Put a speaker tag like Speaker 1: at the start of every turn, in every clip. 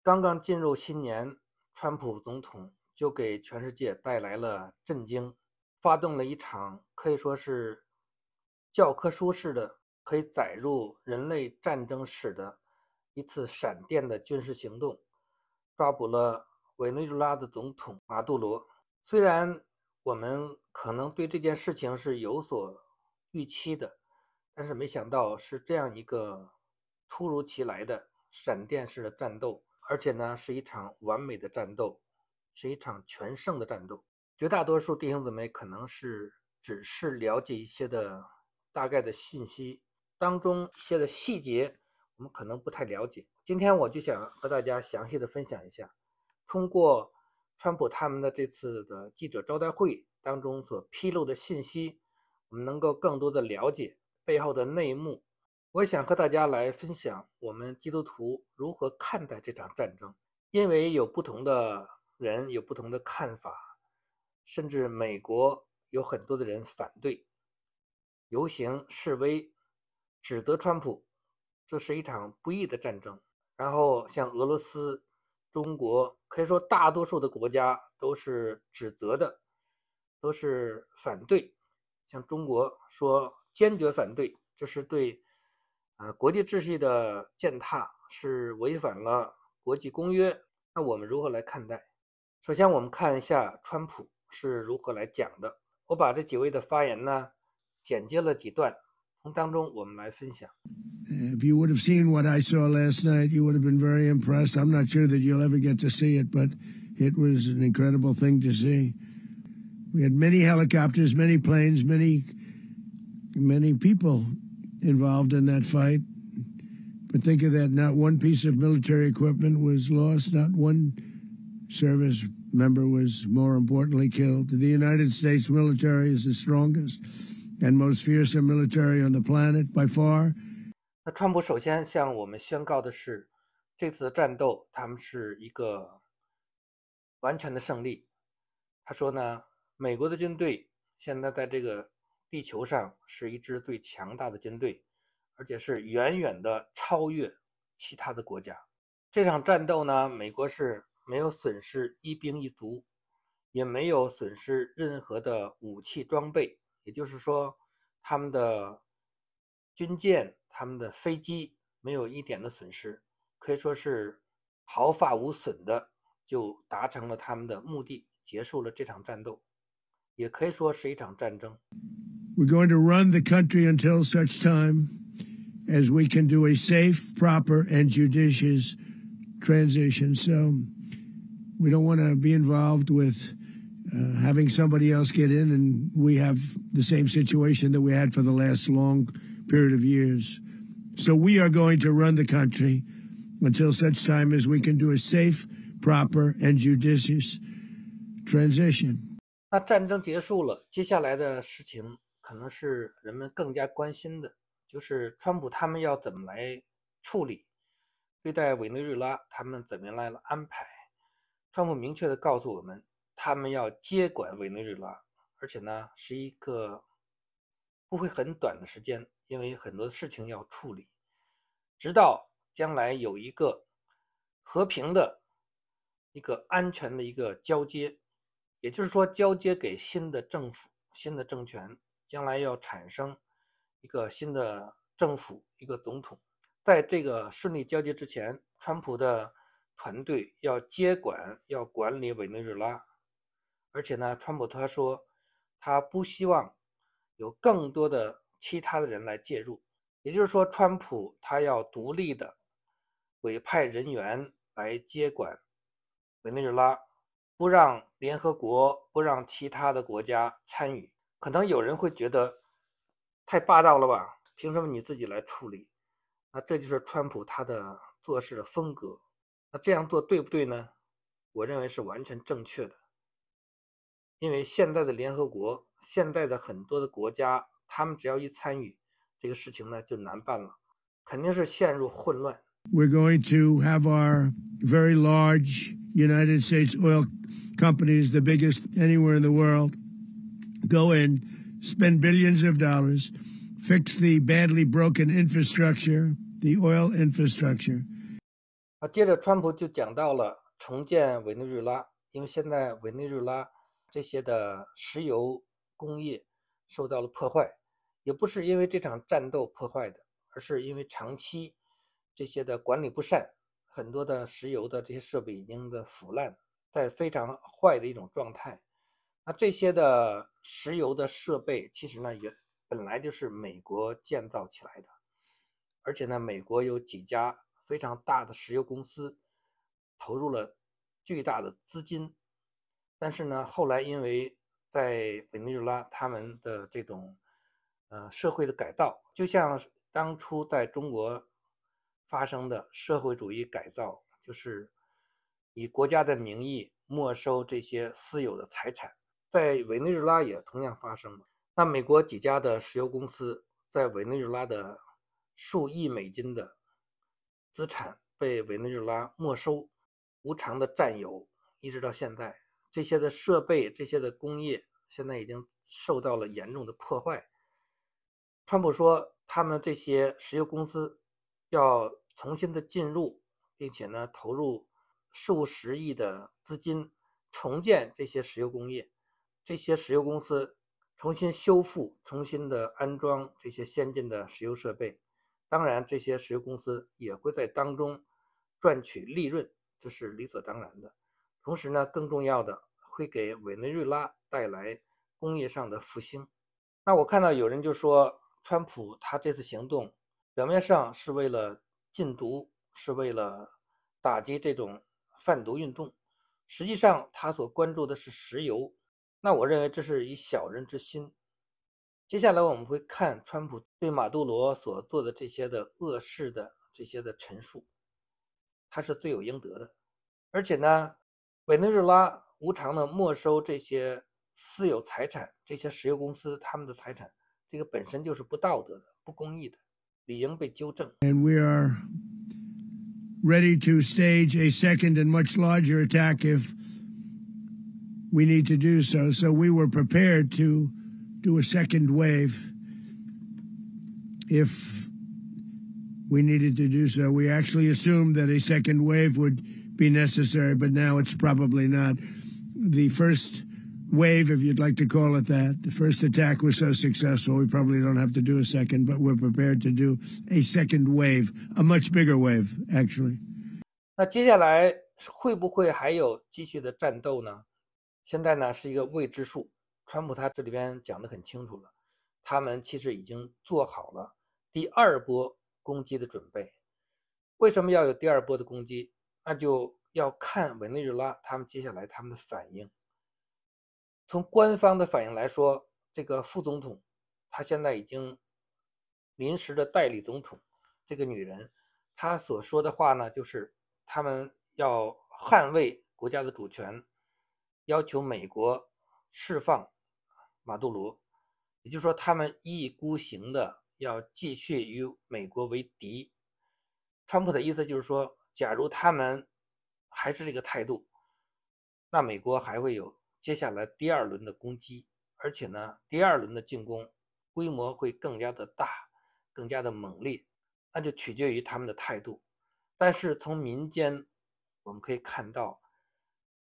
Speaker 1: 剛剛進入新年，川普總統就給全世界帶來了震驚，發動了一場可以說是教科書式的，可以載入人類戰爭史的一次閃電的軍事行動，抓捕了委內瑞拉的總統馬杜羅。雖然我們可能對這件事情是有所預期的，但是沒想到是這樣一個突如其來的閃電式的戰鬥，而且呢是一場完美的戰鬥，是一场全勝的戰鬥。絕大多數弟兄姊妹可能只是了解一些的大概的信息，當中一些的細節我们可能不太了解。今天我就想和大家详細的分享一下，通过川普他们的这次的记者招待会当中所披露的信息，我们能够更多的了解背后的内幕。我想和大家来分享我们基督徒如何看待这场战爭，因为有不同的人有不同的看法，甚至美国有很多的人反对，游行示威，指责川普这是一场不义的战争。然後像俄羅斯、中國，可以說大多數的國家都是指責的，都是反對。像中國說堅決反對，這是對國際秩序的踐踏，是違反了國際公約。那我們如何來看待？首先我們看一下川普是如何來講的。我把這幾位的發言呢剪接了幾段，從當中我們來分享。
Speaker 2: If you would have seen what I saw last night, you would have been very impressed. I'm not sure that you'll ever get to see it, but it was an incredible thing to see. We had many helicopters, many planes, many people involved in that fight. But think of that, not one piece of military equipment was lost, not one service member was more importantly killed. The United States military is the strongest and most fearsome military on the planet by far.
Speaker 1: 那川普首先向我們宣告的是，這次的戰鬥他們是一個完全的勝利。他說呢，美國的軍隊現在在這個地球上是一支最強大的軍隊，而且是遠遠的超越其他的國家。這場戰鬥呢，美國是沒有損失一兵一卒，也沒有損失任何的武器裝備，也就是說他們的軍艦、他們的飛機沒有一點的損失，可以說是毫髮無損的就達成了他們的目的，結束了這場戰鬥，也可以說是一場戰爭。
Speaker 2: We're going to run the country until such time as we can do a safe, proper, and judicious transition. So we don't want to be involved with having somebody else get in, and we have the same situation that we had for the last long period of years. So we are going to run the country until such time as we can do a safe, proper, and judicious transition.
Speaker 1: 那戰爭結束了，接下來的事情可能是人們更加關心的，就是川普他們要怎麼來處理，對待委內瑞拉他們怎麼樣來安排。川普明確地告訴我們，他們要接管委內瑞拉，而且呢是一個不會很短的時間，因為很多事情要處理，直到將來有一個和平的一個安全的一個交接，也就是說交接給新的政府、新的政權，將來要產生一個新的政府、一個總統。在這個順利交接之前，川普的團隊要接管、要管理委內瑞拉，而且呢，川普他說他不希望有更多的其他的人來介入，也就是說川普他要獨立的委派人員來接管委內瑞拉，不讓聯合國、不讓其他的國家參與。可能有人會覺得太霸道了吧，憑什麼你自己來處理？那這就是川普他的做事的風格。那這樣做對不對呢？我認為是完全正確的。因為現在的聯合國，現在的很多的國家，他們只要一參與這個事情呢，就難辦了，肯定是陷入混亂。
Speaker 2: We're going to have our very large United States oil companies, the biggest anywhere in the world, go in, spend billions of dollars, fix the badly broken infrastructure, the oil infrastructure.
Speaker 1: 接着川普就講到了重建委內瑞拉，因為現在委內瑞拉這些的石油工業受到了破壞，也不是因為這場戰鬥破壞的，而是因為長期這些的管理不善，很多的石油的这些設備已經的腐爛，在非常壞的一種狀態。那這些的石油的設備其實呢也本來就是美國建造起來的，而且呢美國有幾家非常大的石油公司投入了巨大的資金，但是呢後來因為在委內瑞拉他們的這種社會的改造，就像當初在中國發生的社會主義改造，就是以國家的名義沒收這些私有的財產，在委內瑞拉也同樣發生了。那美國幾家的石油公司在委內瑞拉的數億美金的資產被委內瑞拉沒收，無償的占有，一直到現在，這些的設備、這些的工業現在已經受到了嚴重的破壞。川普說，他們這些石油公司要重新的進入，並且呢投入數十億的資金重建這些石油工業，這些石油公司重新修復、重新的安裝這些先進的石油設備。當然，這些石油公司也會在當中賺取利潤，這是理所當然的。同時呢，更重要的會給委內瑞拉帶來工業上的復興。那我看到有人就說，川普他這次行動表面上是為了禁毒，是為了打擊這種販毒運動，實際上他所關注的是石油。那我認為這是以小人之心。接下來我們會看川普對馬杜羅所做的這些的惡事的這些的陳述，他是罪有應得的。而且呢，委內瑞拉無償的沒收這些私有財產，這些石油公司他們的財產，這個本身就是不道德的、不公義的，理應被糾正。
Speaker 2: And we are ready to stage a second and much larger attack if we need to do so. So we were prepared to do a second wave if we needed to do so. We actually assumed that a second wave would be necessary, but now it's probably not. The first wave, if you'd like to call it that, the first attack was so successful, we probably don't have to do a second, but we're prepared to do a second wave, a much bigger wave, actually.
Speaker 1: 那接下来會不會還有繼續的戰鬥呢？現在呢是一個未知數。川普他這裡邊講得很清楚了，他們其實已經做好了第二波攻擊的準備。為什麼要有第二波的攻擊？那就要看委內瑞拉他們接下來他們的反應。從官方的反應來說，這個副總統他現在已經臨時的代理總統，這個女人她所說的話呢，就是他們要捍衛國家的主權，要求美國釋放馬杜羅，也就是說他們一意孤行的要繼續與美國為敵。川普的意思就是說，假如他們還是這個態度，那美國還會有接下來第二輪的攻擊，而且呢第二輪的進攻規模會更加的大，更加的猛烈，那就取決於他們的態度。但是從民間我們可以看到，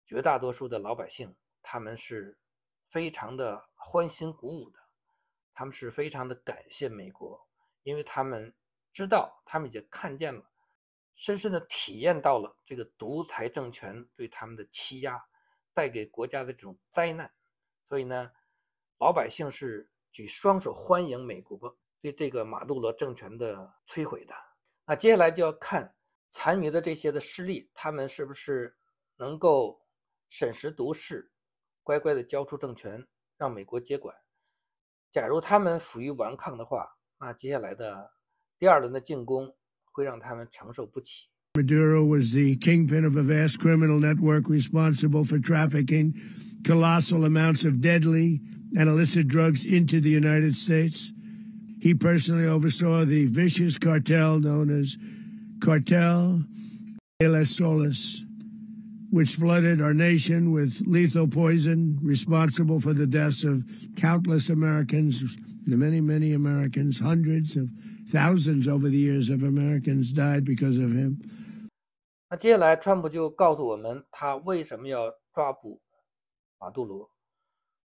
Speaker 1: 絕大多數的老百姓他們是非常的歡欣鼓舞的，他們是非常的感謝美國，因為他們知道，他們已經看見了，深深的體驗到了這個獨裁政權對他們的欺壓，帶給國家的這種災難。所以呢，老百姓是舉雙手歡迎美國對這個馬杜羅政權的摧毀的。那接下來就要看殘餘的這些的勢力，他們是不是能夠審時度勢，乖乖的交出政權，讓美國接管。假如他們負隅頑抗的話，那接下來的第二輪的進攻會讓他們承受不起。
Speaker 2: Maduro was the kingpin of a vast criminal network responsible for trafficking colossal amounts of deadly and illicit drugs into the United States. He personally oversaw the vicious cartel known as Cartel de las Solas, which flooded our nation with lethal poison, responsible for the deaths of countless Americans, many, many Americans, hundreds of thousands over the years of Americans died because of him.
Speaker 1: 那接下來川普就告訴我們他為什麼要抓捕马杜罗。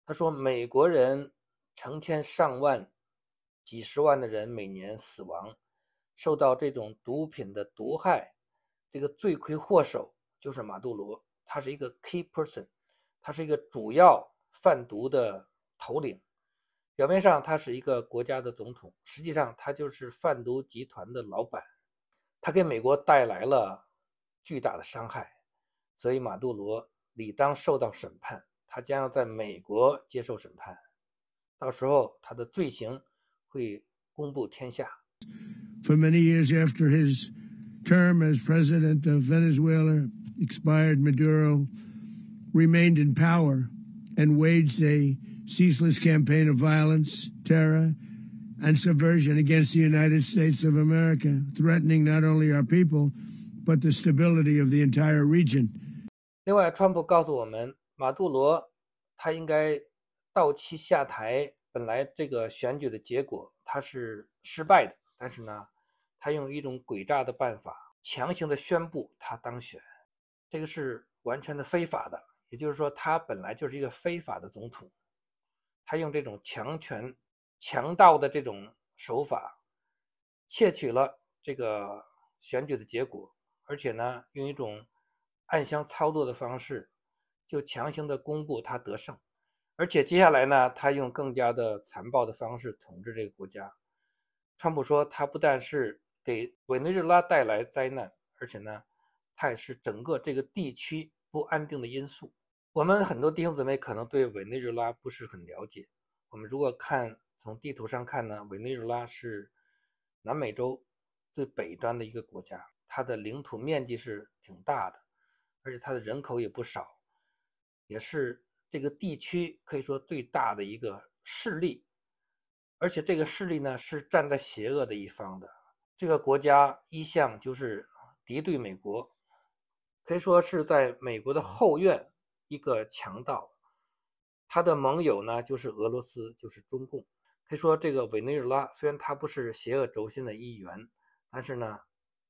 Speaker 1: 他說美國人成千上萬、幾十萬的人每年死亡，受到这種毒品的毒害，这個罪魁禍首就是马杜羅，他是一個 key person， 他是一個主要販毒的頭領。表面上他是一個國家的總統，實際上他就是販毒集團的老闆，他給美國帶來了巨大的傷害，所以馬杜羅理當受到審判，他將要在美國接受審判，到時候他的罪行會公布天下。
Speaker 2: For many years after his term as president of Venezuela expired, Maduro remained in power and waged a ceaseless campaign of violence, terror, and subversion against the United States of America, threatening not only our people, but the stability of the entire region.
Speaker 1: 另外，川普告訴我們，馬杜羅他應該到期下台。本來這個選舉的結果他是失敗的，但是呢，他用一種詭詐的辦法，強行的宣布他當選，這個是完全的非法的。也就是說，他本來就是一個非法的總統，他用這種強權、強盜的這種手法，竊取了這個選舉的結果，而且呢，用一種暗箱操作的方式，就強行的公布他得勝。而且接下來呢，他用更加的殘暴的方式統治這個國家。川普說，他不但是給委內瑞拉帶來災難，而且呢，他也是整個這個地區不安定的因素。我們很多弟兄姊妹可能對委內瑞拉不是很了解。我們如果從地圖上看呢，委內瑞拉是南美洲最北端的一個國家，它的領土面積是挺大的，而且它的人口也不少，也是這個地區可以說最大的一個勢力，而且這個勢力呢是站在邪惡的一方的。這個國家一向就是敵對美國，可以說是在美國的後院一個強盜。他的盟友呢就是俄羅斯，就是中共。可以說這個委內瑞拉雖然它不是邪惡軸心的一員，但是呢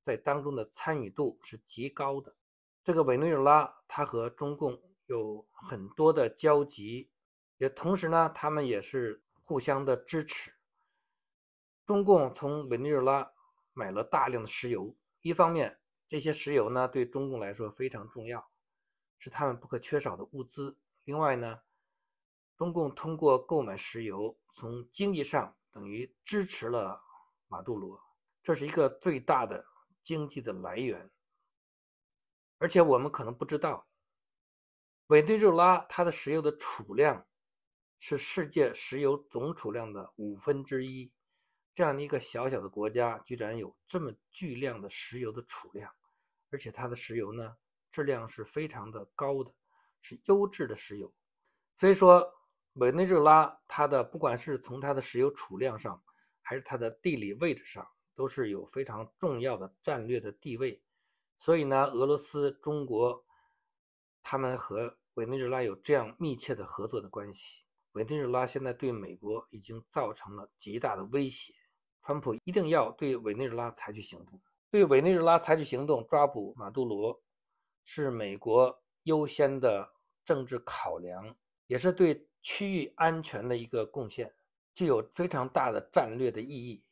Speaker 1: 在當中的參與度是極高的。這個委內瑞拉它和中共有很多的交集，也同時呢他們也是互相的支持。中共從委內瑞拉買了大量的石油，一方面這些石油呢對中共來說非常重要，是他們不可缺少的物資。另外呢，中共通過購買石油，從經濟上等於支持了馬杜羅，這是一個最大的經濟的來源。而且我們可能不知道，委內瑞拉它的石油的儲量是世界石油總儲量的1/5，這樣的一個小小的國家居然有這麼巨量的石油的儲量，而且它的石油呢質量是非常的高的，是優質的石油。所以說委內瑞拉它的不管是從它的石油儲量上，還是它的地理位置上，都是有非常重要的戰略的地位。所以呢，俄羅斯、中国他們和委內瑞拉有這樣密切的合作的關係。委內瑞拉現在對美國已經造成了極大的威脅，川普一定要對委内瑞拉採取行動。對委內瑞拉採取行動，抓捕馬杜羅是美國優先的政治考量，也是對區域安全的一個貢獻，具有非常大的戰略的意義。